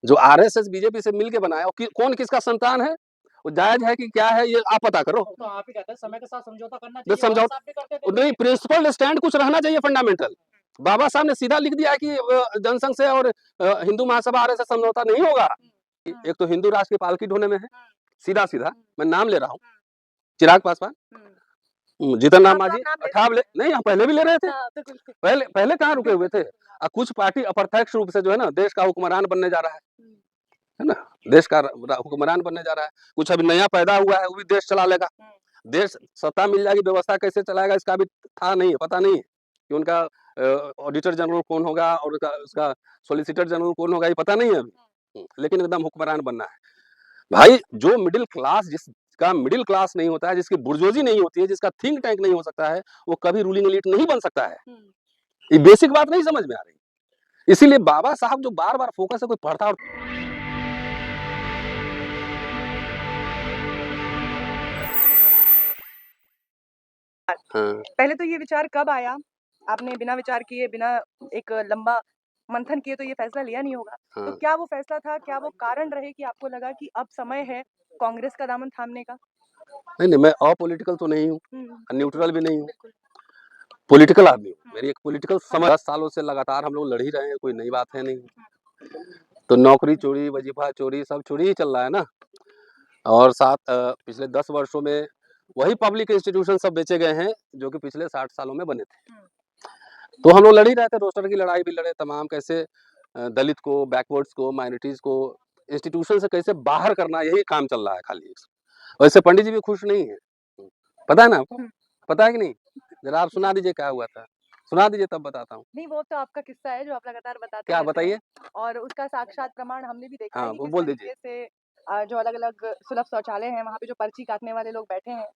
जो RSS BJP से मिलके बनाया, कौन किसका संतान है, वो जायज है कि क्या है, ये आप पता करो। तो आप ही कहते हैं समय के साथ समझौता करना बस चाहिए, समझौता आप भी करते थे। नहीं, प्रिंसिपल स्टैंड कुछ रहना चाहिए फंडामेंटल। बाबा साहब ने सीधा लिख दिया कि जनसंघ से और हिंदू महासभा आरएसएस समझौता नहीं होगा। एक तो हिंदू राष्ट्र की पालकी ढोने में है, सीधा सीधा मैं नाम ले रहा हूँ, चिराग पासवान, जीतन राम मांझी, अठावले नहीं, हम पहले भी ले रहे थे। पहले पहले कहाँ रुके हुए थे। कुछ पार्टी अप्रत्यक्ष रूप से जो है ना देश का हुक्मरान बनने जा रहा है ना, देश का हुक्मरान बनने जा रहा है। कुछ अभी नया पैदा हुआ है, वो भी देश चला लेगा। देश सत्ता मिल जाएगी, व्यवस्था कैसे चलाएगा इसका भी था नहीं, पता नहीं है कि उनका ऑडिटर जनरल कौन होगा और उसका सॉलिसिटर जनरल कौन होगा, ये पता नहीं है अभी। लेकिन एकदम हुक्मरान बनना है भाई। जो मिडिल क्लास, जिसका मिडिल क्लास नहीं होता है, जिसकी बुर्जोजी नहीं होती है, जिसका थिंक टैंक नहीं हो सकता है, वो कभी रूलिंग एलीट नहीं बन सकता है। ये बेसिक बात नहीं समझ में आ रही। इसीलिए बाबा साहब जो बार बार फोकस है, कोई पढ़ता और हाँ। पहले तो ये विचार कब आया? आपने बिना विचार किए, बिना एक लंबा मंथन किए तो ये फैसला लिया नहीं होगा। हाँ। तो क्या वो फैसला था, क्या वो कारण रहे कि आपको लगा कि अब समय है कांग्रेस का दामन थामने का? नहीं, मैं अपॉलिटिकल तो नहीं हूँ, न्यूट्रल भी नहीं हूँ, पॉलिटिकल आदमी हूँ। मेरी एक पॉलिटिकल समझ 10 सालों से लगातार हम लोग लड़ ही रहे हैं, कोई नई बात है नहीं। तो नौकरी चोरी, वजीफा चोरी, सब चोरी ही चल रहा है ना। और साथ पिछले 10 वर्षों में वही पब्लिक इंस्टीट्यूशन सब बेचे गए हैं जो कि पिछले 60 सालों में बने थे। तो हम लोग लड़ ही रहे थे, रोस्टर की लड़ाई भी लड़े, तमाम कैसे दलित को, बैकवर्ड्स को, माइनॉरिटीज को इंस्टीट्यूशन से कैसे बाहर करना, यही काम चल रहा है खाली। वैसे पंडित जी भी खुश नहीं है, पता है ना आपको? पता है कि नहीं? जरा आप सुना दीजिए क्या हुआ था, सुना दीजिए तब बताता हूँ। नहीं, वो तो आपका किस्सा है जो आप लगातार बताते क्या रहते हैं बताइए? और उसका साक्षात प्रमाण हमने भी देखा हाँ, है कि वो किस बोल तरीके दीजिए। से जो अलग-अलग सुलभ शौचालय हैं, वहाँ पे जो पर्ची काटने वाले लोग बैठे हैं,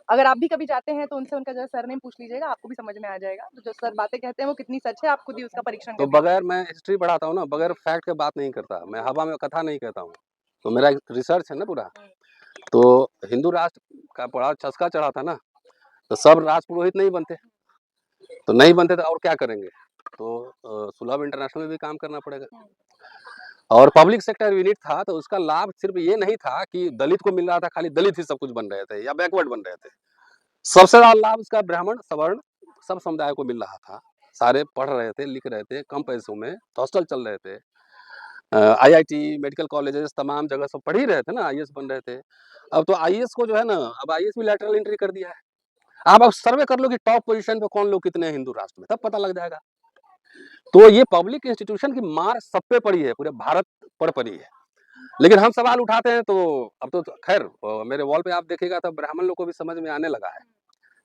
अगर आप भी कभी जाते हैं तो उनसे उनका जो सरनेम पूछ लीजिएगा, आपको भी समझ में आ जाएगा। तो जो सर बातें कहते हैं वो कितनी सच है, आप खुद ही उसका परीक्षण तो कर लीजिए। बगैर मैं हिस्ट्री पढ़ाता हूँ ना, बगैर फैक्ट के बात नहीं करता, मैं हवा में कथा नहीं कहता हूँ। तो मेरा एक रिसर्च है ना पूरा। तो हिंदू राष्ट्र का बड़ा चस्का चढ़ा था ना, तो सब राजपुरोहित नहीं बनते, तो नहीं बनते तो और क्या करेंगे। तो सुलभ इंटरनेशनल में भी काम करना पड़ेगा। और पब्लिक सेक्टर यूनिट था, तो उसका लाभ सिर्फ ये नहीं था कि दलित को मिल रहा था, खाली दलित ही सब कुछ बन रहे थे या बैकवर्ड बन रहे थे। सबसे ज्यादा लाभ उसका ब्राह्मण, सवर्ण, सब समुदाय को मिल रहा था। सारे पढ़ रहे थे, लिख रहे थे, कम पैसों में हॉस्टल चल रहे थे। आईआईटी, मेडिकल कॉलेजेस, तमाम जगह सब पढ़ ही रहे थे ना, आईएएस बन रहे थे। अब तो आईएएस को जो है ना, अब आईएएस भी लैटरल एंट्री कर दिया है। आप अब सर्वे कर लो कि टॉप पोजीशन पे कौन लोग कितने हैं हिंदू राष्ट्र में, तब पता लग जाएगा। तो ये पब्लिक इंस्टीट्यूशन की मार सब पे पड़ी है, पूरे भारत पर पड़ी है। लेकिन हम सवाल उठाते हैं तो अब तो खैर मेरे वॉल पे आप देखिएगा तो ब्राह्मण लोग को भी समझ में आने लगा है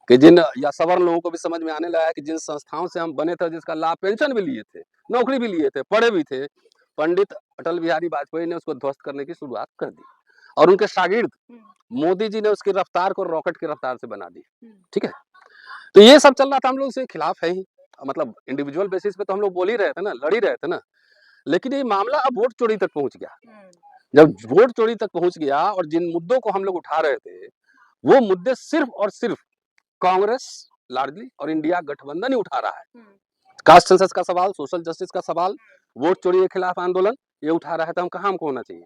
कि जिन, या सवर्ण लोगों को भी समझ में आने लगा है कि जिन संस्थाओं से हम बने थे, जिसका लाभ पेंशन भी लिए थे, नौकरी भी लिए थे, पढ़े भी थे, पंडित अटल बिहारी वाजपेयी ने उसको ध्वस्त करने की शुरुआत कर दी। और उनके शागिर्द मोदी जी ने उसकी रफ्तार को रॉकेट की रफ्तार से बना दी। ठीक है, तो ये सब चल रहा था, हम लोग उसके खिलाफ है ही। मतलब इंडिविजुअल बेसिस पे तो हम लोग बोल ही रहे थे ना, लड़ ही रहे थे ना। लेकिन ये मामला अब वोट चोरी तक पहुंच गया। जब वोट चोरी तक पहुंच गया और जिन मुद्दों को हम लोग उठा रहे थे, वो मुद्दे सिर्फ और सिर्फ कांग्रेस लार्जली और इंडिया गठबंधन ही उठा रहा है। कास्ट सेंसस का सवाल, सोशल जस्टिस का सवाल, वोट चोरी के खिलाफ आंदोलन, ये उठा रहा है। तो हम कहाँ, हमको होना चाहिए?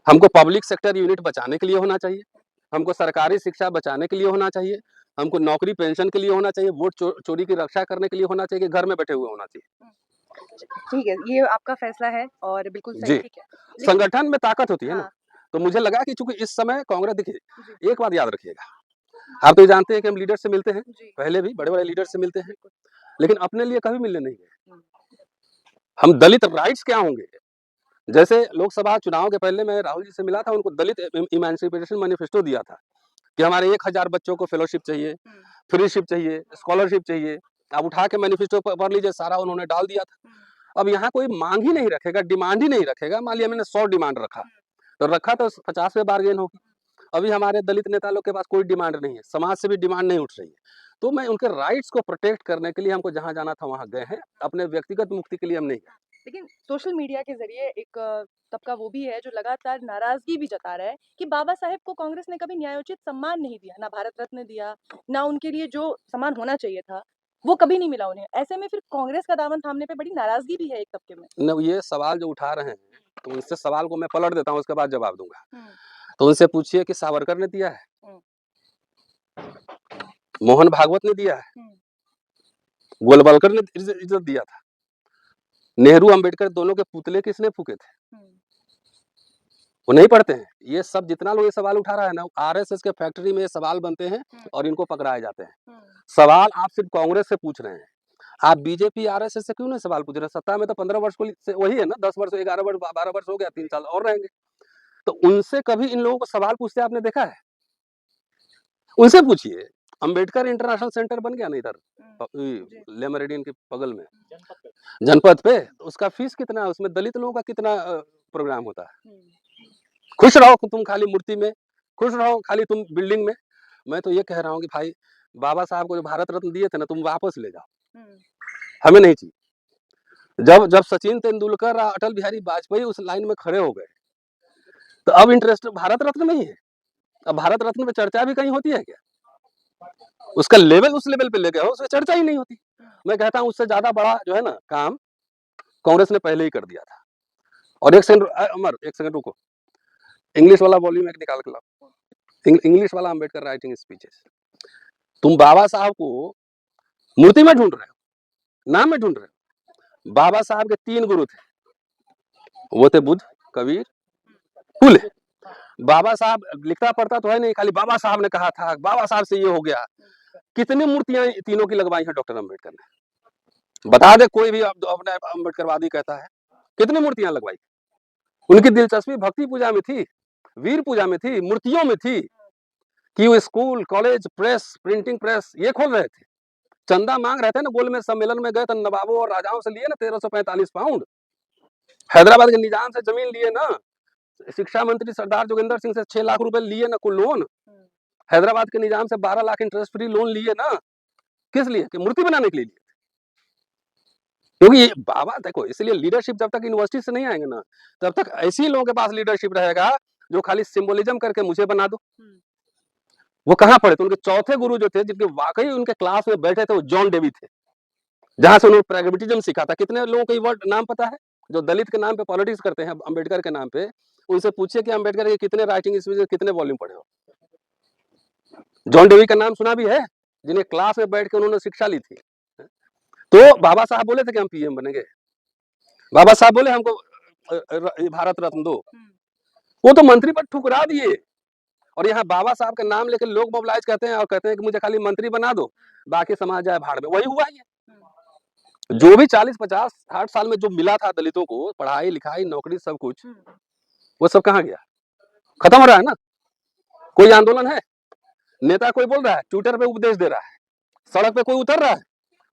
हमको पब्लिक सेक्टर यूनिट बचाने के लिए होना चाहिए, हमको सरकारी शिक्षा बचाने के लिए होना चाहिए, हमको नौकरी पेंशन के लिए होना चाहिए, वोट चोरी की रक्षा करने के लिए होना चाहिए, कि घर में बैठे हुए होना चाहिए। ठीक है, ये आपका फैसला है और बिल्कुल सही, जी, ठीक है। संगठन में ताकत होती है ना। हाँ। तो मुझे लगा कि चूंकि इस समय कांग्रेस, देखिए एक बात याद रखिएगा, आप तो जानते हैं कि हम लीडर से मिलते हैं, पहले भी बड़े बड़े लीडर से मिलते हैं, लेकिन अपने लिए कभी मिलने नहीं गए। हम दलित राइट्स क्या होंगे? जैसे लोकसभा चुनाव के पहले मैं राहुल जी से मिला था, उनको दलित इमांसिपेशन मैनिफेस्टो दिया था कि हमारे 1000 बच्चों को फेलोशिप चाहिए, फ्रीशिप चाहिए, स्कॉलरशिप चाहिए। आप उठा के मैनिफेस्टो पढ़ लीजिए, सारा उन्होंने डाल दिया था। अब यहाँ कोई मांग ही नहीं रखेगा, डिमांड ही नहीं रखेगा। मान लिया मैंने 100 डिमांड रखा, तो 50 पे बार्गेन होगी। अभी हमारे दलित नेता लोग के पास कोई डिमांड नहीं है, समाज से भी डिमांड नहीं उठ रही है। तो मैं उनके राइट्स को प्रोटेक्ट करने के लिए हमको जहाँ जाना था वहाँ गए हैं, अपने व्यक्तिगत मुक्ति के लिए हम नहीं गए। लेकिन सोशल मीडिया के ज़रिए एक तबका वो भी है जो लगातार नाराज़गी भी जता रहा है कि बाबा साहेब को कांग्रेस ने कभी न्यायोचित सम्मान नहीं दिया, ना भारत रत्न दिया, ना उनके लिए जो सम्मान होना चाहिए था, वो कभी नहीं मिला उन्हें। ऐसे में फिर कांग्रेस का दामन थामने पे बड़ी नाराजगी भी है एक तबके में। न ये सवाल जो उठा रहे हैं, तो उनसे सवाल को मैं पलट देता हूँ, उसके बाद जवाब दूँगा। हुँ, तो उनसे पूछिए कि सावरकर ने दिया है? हुँ, मोहन भागवत ने दिया है? हुँ, गोलवलकर ने इज़्ज़त दिया था? नेहरू, अंबेडकर दोनों के पुतले किसने फूँके थे? हुँ, वो नहीं पढ़ते हैं। ये सब जितना लोग ये सवाल उठा रहा है ना, आरएसएस के फैक्ट्री में ये सवाल बनते हैं हुँ, और इनको पकड़ाए जाते हैं। हुँ, सवाल आप सिर्फ़ कांग्रेस से पूछ रहे हैं। आप बीजेपी, आरएसएस से क्यों नहीं सवाल पूछ रहे हैं? सत्ता में तो 15 वर्ष को से वही है ना, 10 वर्ष, 11 वर्ष, 12 वर्ष हो गया, 3 साल और रहेंगे। तो उनसे कभी इन लोगों को सवाल पूछते आपने देखा है? उनसे पूछिए। अंबेडकर इंटरनेशनल सेंटर बन गया ना इधर, हुँ, जी, ले मेरिडियन के बगल में, जनपद पे। जनपद पे, तो उसका फीस कितना है? उसमें दलित लोगों का कितना प्रोग्राम होता है? हुँ, खुश रहो कि तुम खाली मूर्ति में, खुश रहो खाली तुम बिल्डिंग में। मैं तो ये कह रहा हूँ कि भाई, बाबा साहब को जो भारत रत्न दिए थे ना, तुम वापस ले जाओ, हुँ, हमें नहीं चाहिए। जब जब सचिन तेंदुलकर और अटल बिहारी वाजपेयी उस लाइन में खड़े हो गए, तो अब इंटरेस्ट भारत रत्न में ही है। अब भारत रत्न पे चर्चा भी कहीं होती है क्या? उसका लेवल उस लेवल पे ले गए हो, उसकी चर्चा ही नहीं होती। हुँ, मैं कहता हूँ उससे ज़्यादा बड़ा जो है ना काम, कांग्रेस ने पहले ही कर दिया था। और 1 सेकंड अमर 1 सेकंड रुको, इंग्लिश वाला वॉल्यूम एक निकाल के लाओ। इंग्लिश वाला अंबेडकर राइटिंग स्पीचेस। तुम बाबा साहब को मूर्ति में ढूँढ रहे हो, नाम में ढूँढ रहे हो। बाबा साहब के 3 गुरु थे, वो थे बुद्ध, कबीर, फुले। बाबा साहब लिखता पढ़ता तो है नहीं, खाली बाबा साहब ने कहा था, बाबा साहब से ये हो गया। कितनी मूर्तियाँ तीनों की लगवाई हैं डॉक्टर अंबेडकर ने? बता दे कोई भी अपने अम्बेडकरवादी कहता है, कितनी मूर्तियाँ लगवाई? उनकी दिलचस्पी भक्ति पूजा में थी, वीर पूजा में थी, मूर्तियों में थी, कि वो school, college, press, printing press ये खोल रहे थे। चंदा मांग रहे थे ना, गोलमेज सम्मेलन में गए तो नवाबों और राजाओं से लिए ना 1345 पाउंड। हैदराबाद के निजाम से जमीन लिए ना, शिक्षा मंत्री सरदार जोगिंदर सिंह से 6 लाख रुपए लिए ना कोई लोन। हुँ, हैदराबाद के निजाम से 12 लाख इंटरेस्ट फ्री लोन लिए ना, किस लिए? कि मूर्ति बनाने के लिए लिए। क्योंकि ये बाबा देखो, इसलिए लीडरशिप जब तक यूनिवर्सिटी से नहीं आएंगे ना, तब तक ऐसे ही लोगों के पास लीडरशिप रहेगा जो खाली सिंबोलिज्म करके मुझे बना दो। हुँ, वो कहाँ पढ़े थे? उनके चौथे गुरु जो थे, जिनके वाकई उनके क्लास में बैठे थे, वो जॉन डेवी थे, जहां से उन्होंने प्रैग्मेटिज्म सीखा था। कितने लोगों को ये वर्ड नाम पता है जो दलित के नाम पे पॉलिटिक्स करते हैं अंबेडकर के नाम पे? उनसे पूछिए कि अंबेडकर के कितने राइटिंग स्पीचेस, कितने वॉल्यूम पढ़े हो? जॉन डेवी का नाम सुना भी है, जिन्हें क्लास में बैठ के उन्होंने शिक्षा ली थी। तो बाबा साहब बोले थे कि हम पीएम बनेंगे, बाबा साहब बोले हमको भारत रत्न दो, हुँ, वो तो मंत्री पद ठुकरा दिए। और यहाँ बाबा साहब का नाम लेकर लोग मोबिलाइज करते हैं और कहते हैं कि मुझे खाली मंत्री बना दो, बाकी समाज जाए भाड़ में। वही हुआ ही हुँ, है। जो भी 40, 50, 60 साल में जो मिला था दलितों को, पढ़ाई लिखाई नौकरी सब कुछ, हुँ, वो सब कहाँ गया? खत्म हो रहा है ना। कोई आंदोलन है, नेता कोई बोल रहा है, ट्विटर पे उपदेश दे रहा है, सड़क पे कोई उतर रहा है।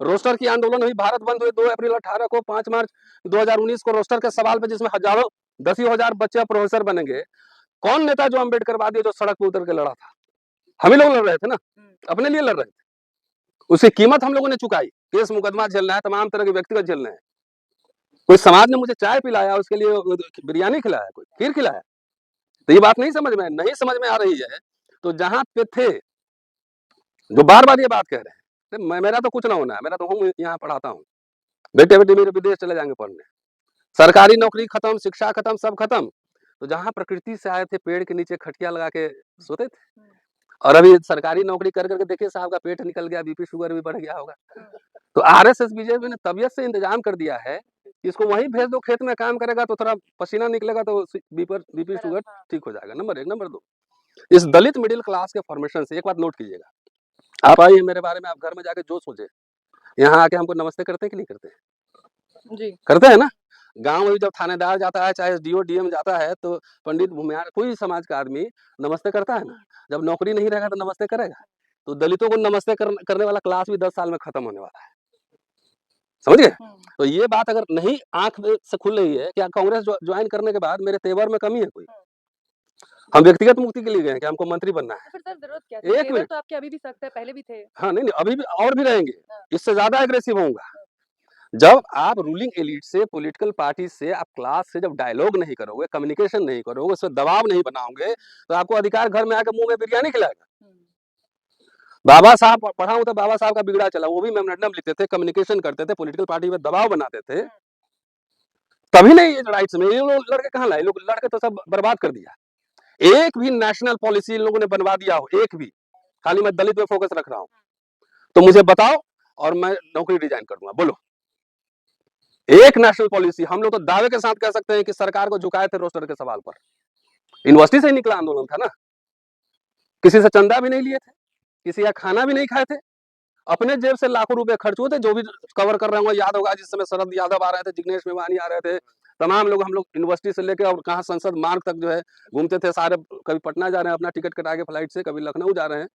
रोस्टर की आंदोलन हुई, भारत बंद हुए 2 अप्रैल 18 को, 5 मार्च 2019 को रोस्टर के सवाल पे, जिसमें हजारों, 10,000 बच्चे प्रोफेसर बनेंगे। कौन नेता जो अम्बेडकरवादी है जो सड़क पे उतर के लड़ा था? हम ही लोग लड़ रहे थे ना, हुँ, अपने लिए लड़ रहे थे। उसकी कीमत हम लोगों ने चुकाई, केस मुकदमा झेलना है, तमाम तरह के व्यक्तिगत झेलने हैं। कोई समाज ने मुझे चाय पिलाया, उसके लिए बिरयानी खिलाया, कोई खीर खिलाया। तो ये बात नहीं समझ में आ रही है। तो जहां पे थे, जो बार बार ये बात कह रहे हैं, तो मेरा तो कुछ ना होना है, मेरा तो हम यहाँ पढ़ाता हूँ, बेटे बेटे मेरे विदेश चले जाएंगे पढ़ने, सरकारी नौकरी खत्म, शिक्षा खत्म, सब खत्म। तो जहाँ प्रकृति से आए थे, पेड़ के नीचे खटिया लगा के सोते थे, हुँ, और अभी सरकारी नौकरी कर करके देखिए साहब का पेट निकल गया, बीपी शुगर भी बढ़ गया होगा। हुँ, तो आरएसएस बीजेपी ने तबियत से इंतजाम कर दिया है कि इसको वहीं भेज दो, खेत में काम करेगा तो थोड़ा पसीना निकलेगा तो बीपी बराबर, शुगर हाँ, ठीक हो जाएगा। नंबर 1, नंबर 2, इस दलित मिडिल क्लास के फॉर्मेशन से एक बात नोट कीजिएगा। आप आइए मेरे बारे में, आप घर में जाके जो सोचे, यहाँ आके हमको नमस्ते करते हैं कि नहीं करते हैं? जी, करते हैं ना। गांव में भी जब थानेदार जाता है, चाहे एसडीओ डीएम जाता है, तो पंडित भूमिहार कोई समाज का आदमी नमस्ते करता है ना। जब नौकरी नहीं रहेगा तो नमस्ते करेगा। तो दलितों को नमस्ते करने वाला क्लास भी 10 साल में खत्म होने वाला है, समझ गए? हुँ, तो ये बात अगर नहीं आंख से खुल रही है कि कांग्रेस ज्वाइन करने के बाद मेरे तेवर में कमी है कोई, हुँ। हम व्यक्तिगत मुक्ति के लिए गए हैं कि हमको मंत्री बनना तो फिर सर ज़रूरत क्या है। थी? एक तेवर मिनट, तो आपके अभी भी सख्त है, पहले भी थे। हाँ नहीं नहीं, अभी भी और भी रहेंगे, हाँ, इससे ज्यादा एग्रेसिव होऊंगा। जब आप रूलिंग एलिट से, पॉलिटिकल पार्टी से, आप क्लास से जब डायलॉग नहीं करोगे, कम्युनिकेशन नहीं करोगे, उस पर दबाव नहीं बनाओगे, तो आपको अधिकार घर में आकर मुंह में बिरयानी खिलाएगा। हुँ, बाबा साहब पढ़ा हूं तो बाबा साहब का बिगड़ा चला, वो भी मेमोरेंडम लिखते थे, कम्युनिकेशन करते थे, पॉलिटिकल पार्टी पे दबाव बनाते थे, तभी नहीं ये राइट्स में ये लोग लड़के कहाँ लाए, लोग लड़के तो सब बर्बाद कर दिया। एक भी नेशनल पॉलिसी इन लोगों ने बनवा दिया हो, एक भी, खाली मैं दलित पे फोकस रख रहा हूं, तो मुझे बताओ और मैं नौकरी डिजाइन कर दूंगा। बोलो एक नेशनल पॉलिसी। हम लोग तो दावे के साथ कह सकते हैं कि सरकार को झुकाए थे रोस्टर के सवाल पर, यूनिवर्सिटी से ही निकला आंदोलन था ना, किसी से चंदा भी नहीं लिए थे, किसी का खाना भी नहीं खाए थे, अपने जेब से लाखों रुपए खर्च हुए थे। जो भी कवर कर रहे होंगे याद होगा, जिस समय शरद यादव आ रहे थे, जिग्नेश मेवानी आ रहे थे, तमाम लोग, हम लोग यूनिवर्सिटी से लेकर और कहाँ संसद मार्ग तक जो है घूमते थे सारे, कभी पटना जा रहे हैं अपना टिकट कटा के फ्लाइट से, कभी लखनऊ जा रहे हैं।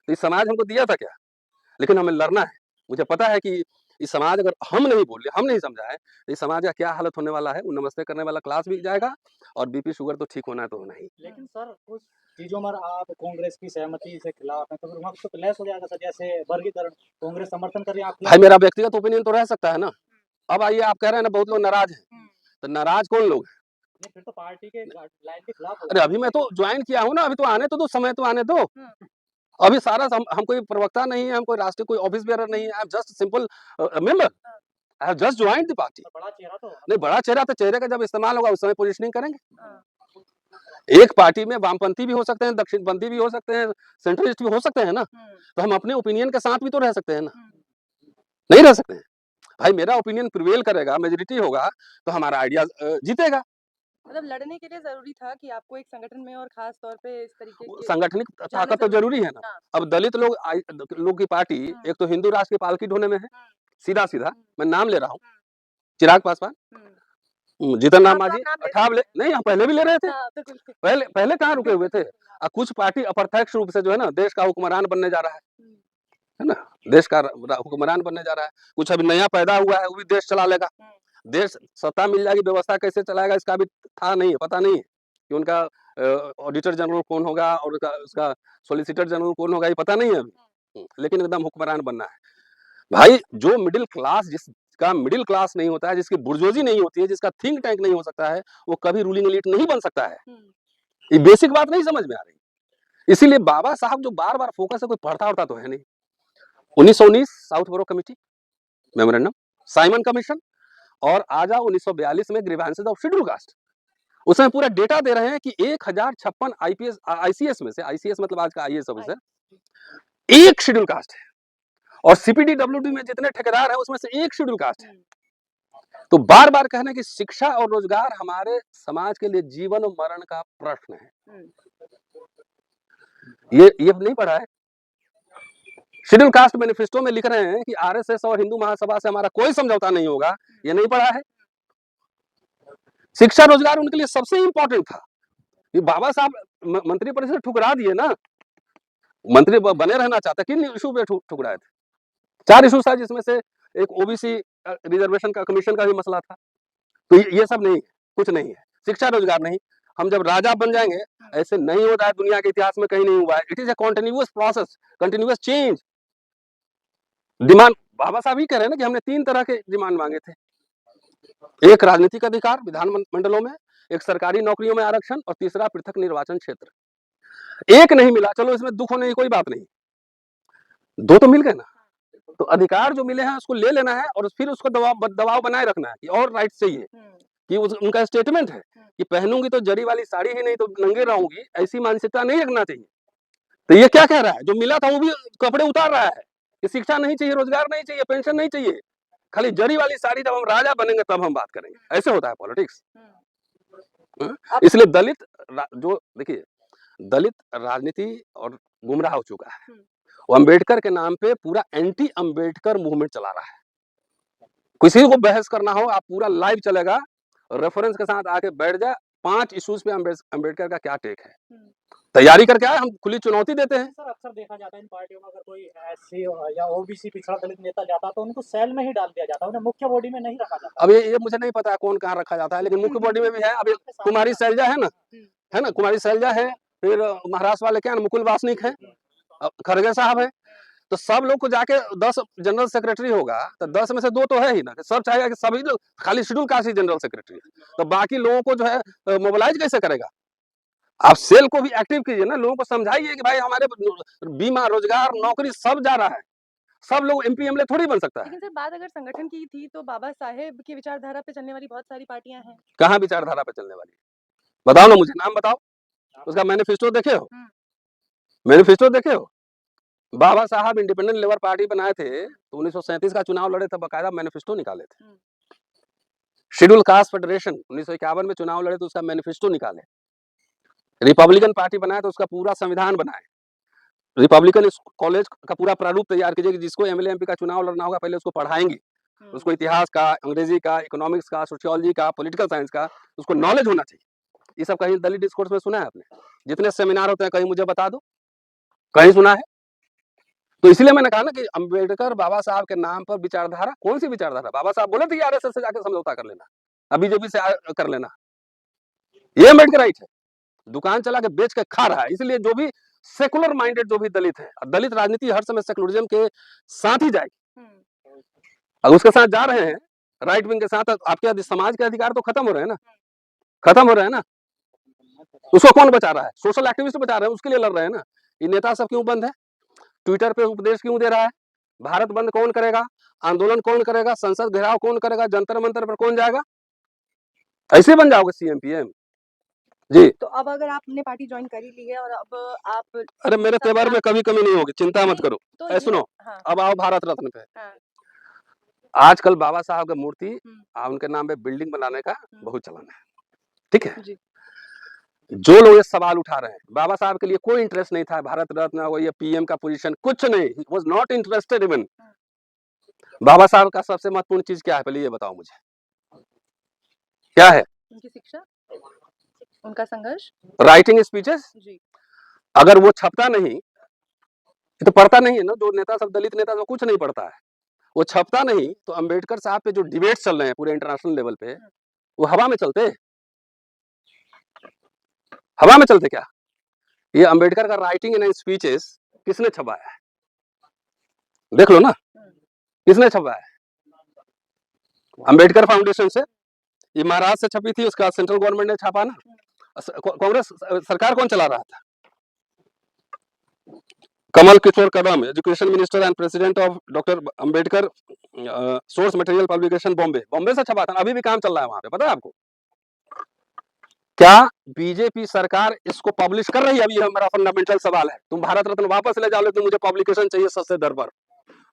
तो इस समाज हमको दिया था क्या? लेकिन हमें लड़ना है। मुझे पता है कि इस समाज, अगर हम नहीं बोले, हम नहीं समझाए, तो इस समाज का क्या हालत होने वाला है। वो नमस्ते करने वाला क्लास भी जाएगा और बीपी शुगर तो ठीक होना है तो होना ही। लेकिन सर कुछ चीजों में आप कांग्रेस की सहमति से खिलाफ हैं, तो फिर वहाँ तो क्लैश हो जाएगा सर, जैसे वर्गीकरण, कांग्रेस समर्थन कर रही है, आप भाई मेरा व्यक्तिगत ओपिनियन तो रह सकता है ना। अब आइए, आप कह रहे हैं ना बहुत लोग नाराज हैं, तो नाराज कौन लोग हैं? नहीं, फिर तो पार्टी के लाइन के खिलाफ हो अरे अभी मैं तो ज्वाइन किया हूँ ना, अभी तो आने तो दो, समय तो आने दो। अभी सारा हम कोई प्रवक्ता नहीं है, हम कोई राष्ट्रीय कोई ऑफिस बेरर नहीं है, I am just simple member, I have just joined the party. बड़ा चेहरा तो नहीं, बड़ा चेहरा तो चेहरे का जब इस्तेमाल होगा उस समय पोजिशनिंग करेंगे। एक पार्टी में वामपंथी भी हो सकते हैं, दक्षिणपंथी भी हो सकते हैं, सेंट्रलिस्ट भी हो सकते हैं ना, तो हम अपने ओपिनियन के साथ भी तो रह सकते हैं ना, नहीं रह सकते हैं? भाई मेरा ओपिनियन प्रिवेल करेगा, मेजोरिटी होगा, तो हमारा आइडिया जीतेगा। मतलब लड़ने के लिए जरूरी था कि आपको एक संगठन में और खास तौर पे इस तरीके के संगठनिक जाना ताकत तो जरूरी है ना। हाँ। अब दलित लोग की पार्टी एक तो हिंदू राष्ट्र की पालकी ढोने में है, सीधा सीधा मैं नाम ले रहा हूँ, चिराग पासवान, जीतन राम आप तो मांझी, आप नाम ले अठाव ले, नहीं हम पहले भी ले रहे थे, हाँ, तो बिल्कुल। पहले कहाँ रुके हुए थे। कुछ पार्टी अप्रत्यक्ष रूप से जो है ना देश का हुक्मरान बनने जा रहा है ना, देश का हुक्मरान बनने जा रहा है। कुछ अभी नया पैदा हुआ है, वो भी देश चला लेगा। देश सत्ता मिल जाएगी, व्यवस्था कैसे चलाएगा इसका भी था नहीं है, पता नहीं है कि उनका ऑडिटर जनरल कौन होगा और उसका सॉलिसिटर जनरल कौन होगा, ये पता नहीं है अभी। लेकिन एकदम हुक्मरान बनना है भाई। जो मिडिल क्लास, जिसका मिडिल क्लास नहीं होता है, जिसकी बुर्जोजी नहीं होती है, जिसका थिंक टैंक नहीं हो सकता है, वो कभी रूलिंग एलीट नहीं बन सकता है। ये बेसिक बात नहीं समझ में आ रही। इसीलिए बाबा साहब जो बार बार फोकस है, कोई पढ़ता उड़ता तो है नहीं। 1919 साउथ बोरो कमेटी मेमोरेंडम, साइमन कमीशन, और आजा 1942 में ग्रीवेंसेस ऑफ शेड्यूल कास्ट, उसमें पूरा डेटा दे रहे हैं कि 1056 आईपीएस आईसीएस में से, आईसीएस मतलब आज का आईएएस ऑफिसर, एक शेड्यूल कास्ट है, और सीपीडब्ल्यूडी में जितने ठेकेदार हैं उसमें से एक शेड्यूल कास्ट है। तो बार बार कहने की शिक्षा और रोजगार हमारे समाज के लिए जीवन और मरण का प्रश्न है। ये नहीं पढ़ा है। शेड्यूल कास्ट मैनिफेस्टो में लिख रहे हैं कि आरएसएस और हिंदू महासभा से हमारा कोई समझौता नहीं होगा, ये नहीं पढ़ा है। शिक्षा रोजगार उनके लिए सबसे इंपॉर्टेंट था। ये बाबा साहब मंत्री परिषद ठुकरा दिए ना, मंत्री बने रहना चाहते, किन इशू पे ठुकराए थे? 4 इशू था, जिसमें से एक ओबीसी रिजर्वेशन का कमीशन का भी मसला था। तो ये सब नहीं, कुछ नहीं है। शिक्षा रोजगार नहीं। हम जब राजा बन जाएंगे, ऐसे नहीं होता है, दुनिया के इतिहास में कहीं नहीं हुआ है। It is a continuous process, continuous change. Demand Baba Saheb ही कह रहे हैं ना कि हमने 3 तरह के डिमांड मांगे थे। एक राजनीतिक अधिकार विधान मंडलों में, एक सरकारी नौकरियों में आरक्षण, और तीसरा पृथक निर्वाचन क्षेत्र। एक नहीं मिला, चलो इसमें दुख होने की कोई बात नहीं, 2 तो मिल गए ना। तो अधिकार जो मिले हैं उसको ले लेना है, और फिर उसको दबाव बनाए रखना है कि और राइट चाहिए। कि उनका स्टेटमेंट है कि पहनूंगी तो जरी वाली साड़ी ही नहीं तो नंगे रहूंगी, ऐसी मानसिकता नहीं रखना चाहिए। तो ये क्या कह रहा है? जो मिला था वो भी कपड़े उतार रहा है कि शिक्षा नहीं चाहिए, रोजगार नहीं चाहिए, पेंशन नहीं चाहिए, खाली जरी वाली साड़ी, जब हम राजा बनेंगे तब हम बात करेंगे। ऐसे होता है पॉलिटिक्स। इसलिए दलित जो देखिए, दलित राजनीति और गुमराह हो चुका है। वो अम्बेडकर के नाम पे पूरा एंटी अम्बेडकर मूवमेंट चला रहा है। किसी को बहस करना हो, आप पूरा लाइव चलेगा, रेफरेंस के साथ आके बैठ जा, 5 इश्यूज पे अम्बेडकर का क्या टेक है, तैयारी करके आए, हम खुली चुनौती देते हैं। सर अक्सर देखा जाता है इन पार्टियों में, अगर कोई एससी या ओबीसी पिछड़ा दलित नेता जाता है तो उनको सेल में ही डाल दिया जाता है, उन्हें मुख्य बॉडी में नहीं रखा जाता। अब ये मुझे नहीं पता कौन कहाँ रखा जाता है, लेकिन मुख्य बॉडी में भी है। अब कुमारी शैलजा है ना, कुमारी शैलजा है, फिर महाराष्ट्र वाले क्या मुकुल वासनिक है, खड़गे साहब है। तो सब लोग को जाके 10 जनरल सेक्रेटरी होगा, तो 10 में से 2 तो है ही ना। सब चाहेगा कि सभी लोग, खाली शेड्यूल कास्ट ही जनरल सेक्रेटरी, तो बाकी लोगों को जो है मोबिलाइज कैसे करेगा? आप सेल को भी एक्टिव कीजिए ना, लोगों को समझाइए कि भाई हमारे बीमा, रोजगार, नौकरी सब जा रहा है, सब लोग एमपी एमएलए थोड़ी बन सकता है। लेकिन सर बात अगर संगठन की थी तो बाबा साहेब की विचारधारा पे चलने वाली बहुत सारी पार्टियां हैं। कहाँ विचारधारा पे चलने वाली? बताओ ना मुझे, नाम बताओ, उसका मैनिफेस्टो देखे हो? मैनिफेस्टो देखे हो? बाबा साहब इंडिपेंडेंट लेबर पार्टी बनाए थे तो 1937 का चुनाव लड़े थे, बकायदा मैनिफेस्टो निकाले थे। शेड्यूल कास्ट फेडरेशन 1951 में चुनाव लड़े तो उसका मैनिफेस्टो निकाले। रिपब्लिकन पार्टी बनाए तो उसका पूरा संविधान बनाए। रिपब्लिकन कॉलेज का पूरा प्रारूप तैयार कीजिए कि जिसको एमएलए एमपी का चुनाव लड़ना होगा पहले उसको पढ़ाएंगे, उसको इतिहास का, अंग्रेजी का, इकोनॉमिक्स का, सोशियोलॉजी का, पॉलिटिकल साइंस का उसको नॉलेज होना चाहिए। ये सब कहीं दलित डिस्कोर्स में सुना है आपने? जितने सेमिनार होते हैं कहीं मुझे बता दो, कहीं सुना है? तो इसलिए मैंने कहा ना कि अंबेडकर बाबा साहब के नाम पर विचारधारा, कौन सी विचारधारा? बाबा साहब बोले थे कि आरएसएस से जाकर समझौता कर लेना, अब बीजेपी से कर लेना, ये अम्बेडकराइट है। दुकान चला के बेच के खा रहा है। इसलिए जो भी सेकुलर माइंडेड जो भी दलित है, दलित राजनीति हर समय सेकुलरिज्म के साथ ही जाएगी। अगर उसके साथ जा रहे हैं राइट विंग के साथ, आपके समाज के अधिकार तो खत्म हो रहे हैं ना, खत्म हो रहे हैं ना। उसको कौन बचा रहा है? सोशल एक्टिविस्ट बचा रहे हैं, उसके लिए लड़ रहे हैं ना। ये नेता सब क्यों बंद है? ट्विटर पे उपदेश क्यों दे रहा है? भारत बंद कौन करेगा? आंदोलन कौन करेगा? संसद घेराव कौन करेगा? जंतर मंतर पर कौन जाएगा? ऐसे बन जाओगे सीएम पीएम जी। तो अब अगर आपने पार्टी ज्वाइन कर ही ली है और अब आप अरे मेरे तेवर में कभी कमी नहीं होगी, चिंता मत करो। तो सुनो, हाँ, अब आओ भारत रत्न पे। हाँ, आजकल बाबा साहब की मूर्ति उनके नाम पे बिल्डिंग बनाने का बहुत चलन है, ठीक है। जी। जो लोग ये सवाल उठा रहे हैं, बाबा साहब के लिए कोई इंटरेस्ट नहीं था भारत रत्न और ये पीएम का पोजीशन, कुछ नहीं, वाज नॉट इंटरेस्टेड इवन। बाबा साहब का सबसे महत्वपूर्ण चीज क्या है, पहले ये बताओ मुझे, क्या है? उनकी शिक्षा, उनका संघर्ष, राइटिंग स्पीचेस। जी। अगर वो छपता नहीं, ये तो पढ़ता नहीं है ना, जो नेता सब दलित नेता सब कुछ नहीं पढ़ता है, वो छपता नहीं तो अंबेडकर साहब पे जो डिबेट चल रहे हैं पूरे इंटरनेशनल लेवल पे, वो हवा में चलते, हवा में चलते क्या? ये अंबेडकर का राइटिंग एंड स्पीचेस किसने छपाया है? देख लो ना, किसने छपाया है? अंबेडकर फाउंडेशन से। ये महाराष्ट्र से छपी थी, उसका सेंट्रल गवर्नमेंट ने छापा ना। कांग्रेस सरकार कौन चला रहा था? Kamal Kishore Kadam, education minister and president of doctor Ambedkar source material publication Bombay, Bombay से छपा था। अभी भी काम चल रहा है वहां पे, पता है आपको? क्या बीजेपी सरकार इसको पब्लिश कर रही है? अभी हमारा फंडामेंटल सवाल है। तुम भारत रत्न वापस ले जाओ, लेकिन मुझे पब्लिकेशन चाहिए सस्ते दर पर,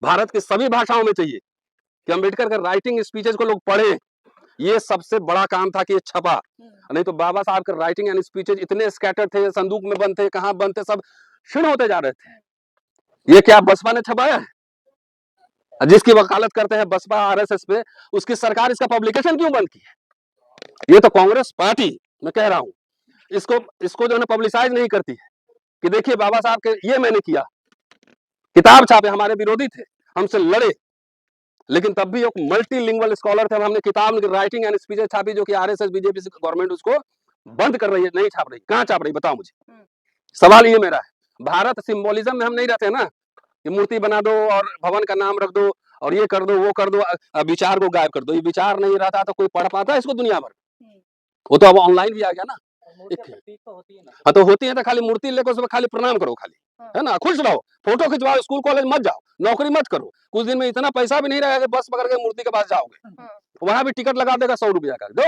भारत की सभी भाषाओं में चाहिए, कि अंबेडकर के राइटिंग स्पीचेस को लोग पढ़े। ये सबसे बड़ा काम था कि ये छपा, नहीं तो बाबा साहब के राइटिंग एंड स्पीचेस इतने स्कैटर्ड थे, संदूक में बंद थे, कहां बंद थे, सब क्षीण होते जा रहे थे। ये क्या बसपा ने छपाया है? जिसकी वकालत करते हैं बसपा आरएसएस पे, उसकी सरकार इसका पब्लिकेशन क्यों बंद की है? ये तो कांग्रेस पार्टी, मैं कह रहा हूं, इसको जो है पब्लिसाइज नहीं करती है कि देखिए बाबा साहब के ये मैंने किया, किताब छापे, हमारे विरोधी थे, हमसे लड़े, लेकिन तब भी एक मल्टीलिंगुअल स्कॉलर थे, हमने किताब राइटिंग एंड स्पीचेस छापी, जो कि आरएसएस बीजेपी गवर्नमेंट उसको बंद कर रही है, नहीं छाप रही। कहां छाप रही बताओ मुझे? सवाल ये मेरा है। भारत सिंबोलिज्म में हम नहीं रहते ना, कि मूर्ति बना दो और भवन का नाम रख दो और ये कर दो वो कर दो, विचार को गायब कर दो। ये विचार नहीं रहता तो कोई पढ़ पाता है इसको दुनिया भर? वो तो अब ऑनलाइन भी आ गया ना। हाँ तो होती है तो खाली मूर्ति लेकर उसमें खाली प्रणाम करो, खाली, है ना, खुश रहो, फोटो खिंचवाओ, स्कूल कॉलेज मत जाओ, नौकरी मत करो। कुछ दिन में इतना पैसा भी नहीं रहेगा कि बस पकड़ के मूर्ति के पास जाओगे, वहां भी टिकट लगा देगा 100 रुपया का। दो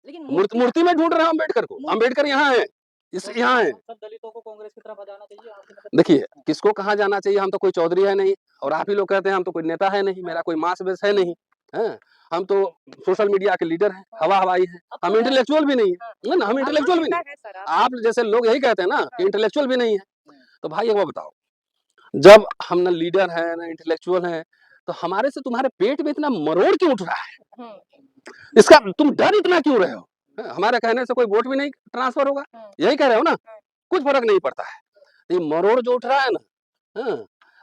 लेकिन मूर्ति में ढूंढ रहे हैं अम्बेडकर को, अम्बेडकर यहाँ है, यहाँ है। सब दलितों को कांग्रेस की तरफ जाना चाहिए। देखिए किसको कहाँ जाना चाहिए, हम तो कोई चौधरी है नहीं, और आप ही लोग कहते हैं हम तो कोई नेता है नहीं, मेरा कोई मास बेस है नहीं, है, हम तो सोशल मीडिया के लीडर हैं, हवा हवाई है, हम इंटेलेक्चुअल भी नहीं है ना, हम इंटेलेक्चुअल भी नहीं। आप जैसे लोग यही कहते हैं ना कि इंटेलेक्चुअल भी नहीं है। तो भाई एक बात बताओ, जब हम ना लीडर है ना इंटेलेक्चुअल है, तो हमारे से तुम्हारे पेट में इतना मरोड़ क्यों उठ रहा है? इसका तुम डर इतना क्यों रहे हो? हमारे कहने से कोई वोट भी नहीं ट्रांसफर होगा, यही कह रहे हो ना? कुछ फर्क नहीं पड़ता है। ये मरोड़ जो उठ रहा है ना,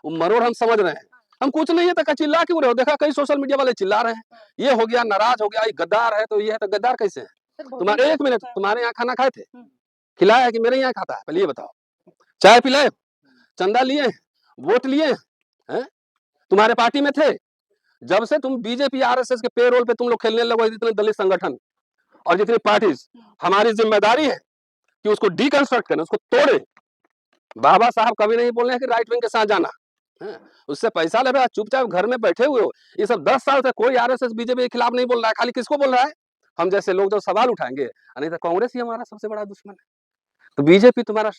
वो मरोड़ हम समझ रहे हैं। हम कुछ नहीं है तो चिल्ला क्यों रहे हो? देखा कई सोशल मीडिया वाले चिल्ला रहे हैं, ये हो गया, नाराज हो गया, ये गद्दार है, तो ये है, तो गद्दार कैसे है? तुम्हारे एक मिनट, तुम्हारे यहाँ खाना खाए थे, खिलाया है कि मेरे यहाँ खाता है? पहले ये बताओ। चाय पिलाए, चंदा लिए, वोट लिए, हैं? तुम्हारे पार्टी में थे? जब से तुम बीजेपी आरएसएस के पेरोल पे तुम लोग खेलने लगो, जितने दलित संगठन और जितनी पार्टीज, हमारी जिम्मेदारी है कि उसको डिकंस्ट्रक्ट करें, उसको तोड़े। बाबा साहब कभी नहीं बोल रहे हैं कि राइट विंग के साथ जाना, उससे पैसा ले रहा है, चुपचाप घर में बैठे हुए हो। ये सब 10 साल से कोई आरएसएस बीजेपी के खिलाफ नहीं बोल रहा है, खाली किसको बोल रहा है? हम जैसे लोग जो सवाल उठाएंगे, नहीं तो कांग्रेस ही हमारा सबसे बड़ा दुश्मन है। तो बीजेपी तुम्हारा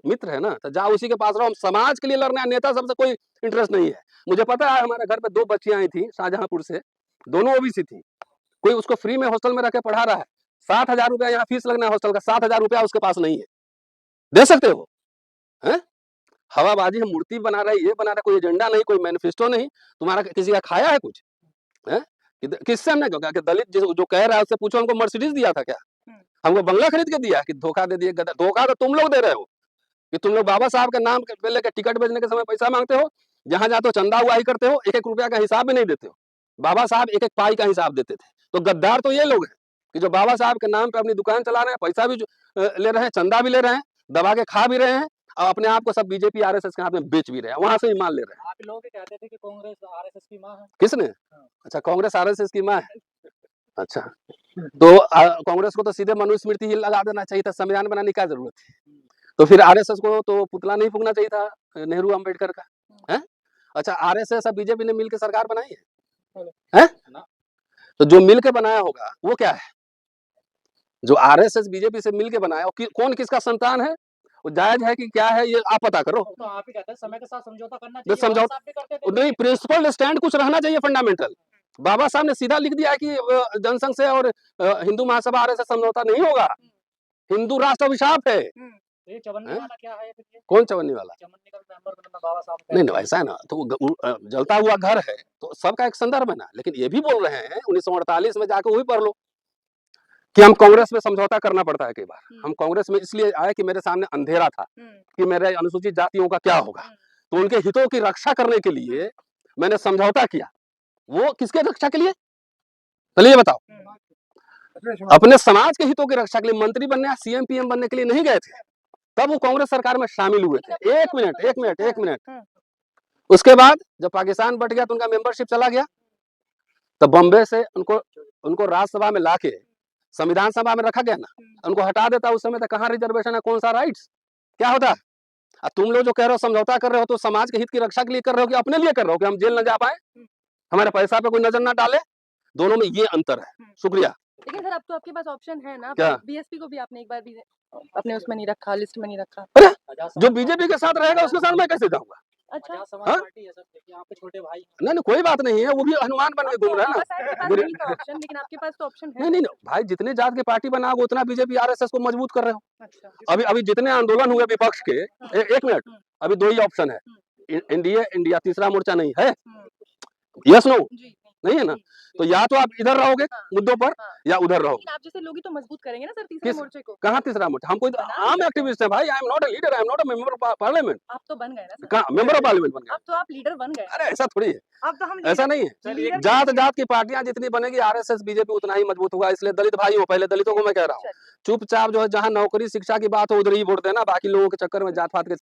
मित्र है ना, तो जाओ उसी के पास रहो। हम समाज के लिए लड़ने हैं, नेता सबसे कोई इंटरेस्ट नहीं है। मुझे पता है हमारे घर पे 2 बच्चियां आई थी शाहजहांपुर से, दोनों ओबीसी थी। कोई उसको फ्री में हॉस्टल में रख के पढ़ा रहा है, 7,000 रुपया यहाँ फीस लगना है हॉस्टल का, 7,000 रुपया उसके पास नहीं है, दे सकते हो? हैं? हवाबाजी, हम मूर्ति बना रहे, ये बना रहे, कोई एजेंडा नहीं, कोई मैनिफेस्टो नहीं। तुम्हारा किसी का खाया है कुछ? किससे हमने कहा कि दलित जो कह रहा है उससे पूछो हमको मर्सिडीज दिया था क्या? हमको बंगला खरीद के दिया कि धोखा दे दिए? धोखा तो तुम लोग दे रहे हो कि तुम लोग बाबा साहब के नाम पे लेकर टिकट बेचने के समय पैसा मांगते हो, जहां जाते हो चंदा उगाही करते हो, 1-1 रुपया का हिसाब भी नहीं देते हो। बाबा साहब 1-1 पाई का हिसाब देते थे। तो गद्दार तो ये लोग हैं कि जो बाबा साहब के नाम पे अपनी दुकान चला रहे हैं, पैसा भी ले रहे हैं, चंदा भी ले रहे हैं, दबा के खा भी रहे हैं, और अपने आप को सब बीजेपी आरएसएस के हाथ में बेच भी रहे हैं, वहां से ही माल ले रहे हैं। आप लोग कहते थे कि कांग्रेस आरएसएस की मां है। किसने? अच्छा, कांग्रेस आरएसएस की मां है। अच्छा, तो कांग्रेस को तो सीधे मनुस्मृति ही लगा देना चाहिए था, संविधान बनाने की क्या जरूरत थी? तो फिर आरएसएस को तो पुतला नहीं फूकना चाहिए था नेहरू अम्बेडकर का, है? अच्छा, आरएसएस और बीजेपी ने मिलकर सरकार बनाई है? तो जो मिलकर बनाया होगा वो क्या है? जो आरएसएस बीजेपी से मिलकर बनाया, कौन किसका संतान है? वो जायज है कि क्या है, ये आप पता करो। तो आप ही कहते हैं समय के साथ समझौता करना जो चाहिए, समझौता बाबा साहब भी करते थे। नहीं, प्रिंसिपल स्टैंड कुछ रहना चाहिए फंडामेंटल। बाबा साहब ने सीधा लिख दिया है कि जनसंघ से और हिंदू महासभा आरएसएस समझौता नहीं होगा, हिंदू राष्ट्र अभिशाप है। ये चवन्नी वाला क्या है फिर? कौन चवन्नी वाला? चवन्नी का मेंबर बनना बाबा साहब का। नहीं, ऐसा है ना, तो जलता हुआ घर है तो सबका एक संदर्भ है ना। लेकिन ये भी बोल रहे हैं 1948 में जाकर वही पढ़ लो कि हम कांग्रेस में समझौता करना पड़ता है कई बार। हम कांग्रेस में इसलिए आए कि मेरे सामने अंधेरा था कि मेरे अनुसूचित जातियों का क्या होगा, तो उनके हितों की रक्षा करने के लिए मैंने समझौता किया। वो किसके रक्षा के लिए? चलिए बताओ। अपने समाज के हितों की रक्षा के लिए मंत्री बनने या सीएम पीएम बनने के लिए नहीं गए थे, तब वो कांग्रेस सरकार में शामिल हुए थे। एक मिनट। उसके बाद जब पाकिस्तान बट गया तो उनका मेंबरशिप चला गया, तो बॉम्बे से उनको राज्यसभा में लाके संविधान सभा में रखा गया ना, उनको हटा देता उस समय, तो कहाँ रिजर्वेशन है, कौन सा राइट्स, क्या होता? तुम लोग जो कह रहे हो समझौता कर रहे हो, तो समाज के हित की रक्षा के लिए कर रहे हो कि अपने लिए कर रहे हो कि हम जेल न जा पाए, हमारे पैसा पे कोई नजर ना डाले? दोनों में ये अंतर है। शुक्रिया। लेकिन सर अब तो आपके पास ऑप्शन है ना, क्या? बीएसपी को भी आपने एक बार भी अपने उसमें नहीं रखा, लिस्ट में नहीं रखा। अरे जो बीजेपी के साथ रहेगा उसके साथ मैं कैसे जाऊंगा? अच्छा, पार्टी है सर, देखिए आपके छोटे भाई। नहीं, कोई बात नहीं है, वो भी हनुमान बन के घूम रहा है बाबा साहब के पास नहीं था ऑप्शन, लेकिन आपके पास तो ऑप्शन है। नहीं भाई, जितने जात की पार्टी बनाओगे उतना बीजेपी आरएसएस को मजबूत कर रहे हो। अच्छा, अभी जितने आंदोलन हुए विपक्ष के, एक मिनट, अभी 2 ही ऑप्शन है, एनडीए, इंडिया, तीसरा मोर्चा नहीं है। Yes no? जी नहीं है ना? तो या तो आप इधर रहोगे मुद्दों पर, या उधर रहोगे। लेकिन आप जैसे लोग ही तो मजबूत करेंगे ना सर तीसरे मोर्चे को। कहाँ तीसरा मोर्चा? हम कोई आम एक्टिविस्ट है भाई, I am not a leader, I am not a member of parliament. आप तो बन गए ना सर, कहाँ मेंबर ऑफ पार्लियामेंट बन गए? अब तो आप लीडर बन गए। अरे ऐसा थोड़ी है, अब तो हम ऐसा नहीं है। जात की पार्टियां जितनी बनेगी आरएसएस बीजेपी उतना ही मजबूत होगा। इसलिए दलित भाई हो, पहले दलितों को मैं कह रहा हूँ, चुपचाप जो है जहाँ नौकरी शिक्षा की बात हो उधर ही वोट देना, बाकी लोगों के चक्कर में जात पात के